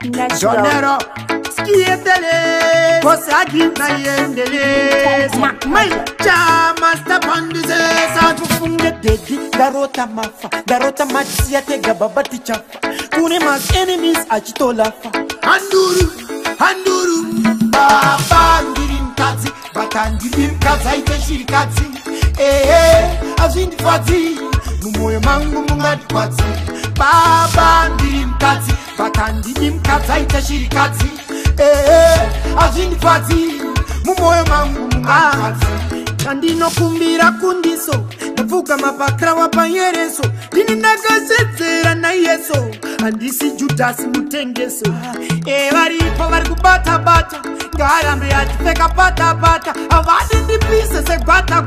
Jonero skietele kosagi na yendele mai chama stapandise sa kufunge dedi darota matsia te gababati chafa kune mas enemies achitola fa handuru baba ndirim kazi batandirim kazi ite shirikazi azindi fati numoyo mangu mungati kwati baba ndirim kazi batandirim kazi ite shirikazi azindi fati mumoyo mangu mungati kwati kandino kumbira kundiso navuga mapakra wapanyereso dini nagazetera na yeso andisi Judas mutengeso varipo vari kubata ngarambe atifeka pata avadi ndipise segwata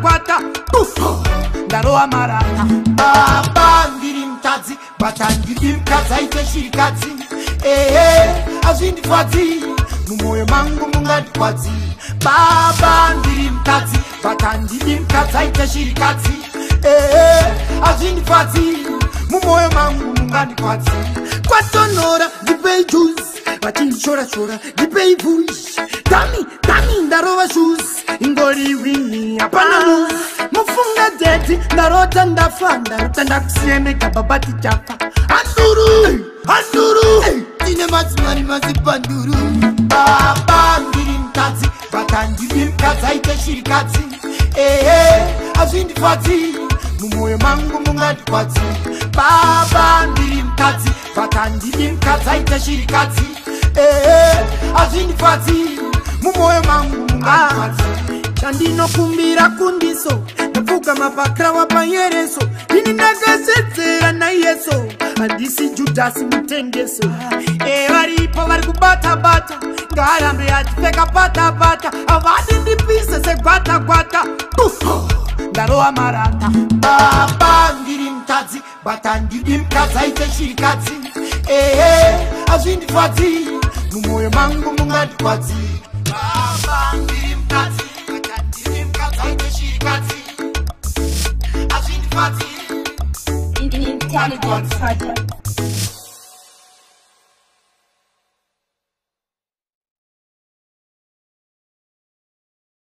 ndarowa marata baba ndiri mtadzi bata ndiri mkadzi aite shirikadzi azvindi fadzi mumoyo mangu mungati kwadzi baba ndiri mkadzi bata ndiri mkadzi aite shirikadzi azvindi fadzi mumoyo mangu mungati kwadzi kwatonora ndipei juice vachishora ndipei vuish dami ndarova shoes ingori wini hapana lose mufunga dedi ndarota ndafa ndakusiyeme kababati chafa handuru tine madzimari mazipanduru baba ndiri mkadzi bata ndiri mkadzi aite shirikadzi azvindi fadzi mumoyo mangu mungati kwadzi baba ndiri mkadzi bata ndiri mkadzi aite shirikadzi azvindi fadzi mumoyo mangu mungati kwadzi chandinokumbira kundiso ndavuga mapakra wapanyereso dini nagazetera na yeso andisi Judas mutengeso varipo vari kubata ngarambe atifeka pata avadi ndipise segwata ndarowa marata baba ndiri mtadzi bata ndiri mkadzi aite shirikadzi azvindi fadzi mumoyo mangu mungati kwadzi baba ndiri mkadzi bata ndiri mkadzi aite shirikadzi azvindi fadzi Intelligence Project.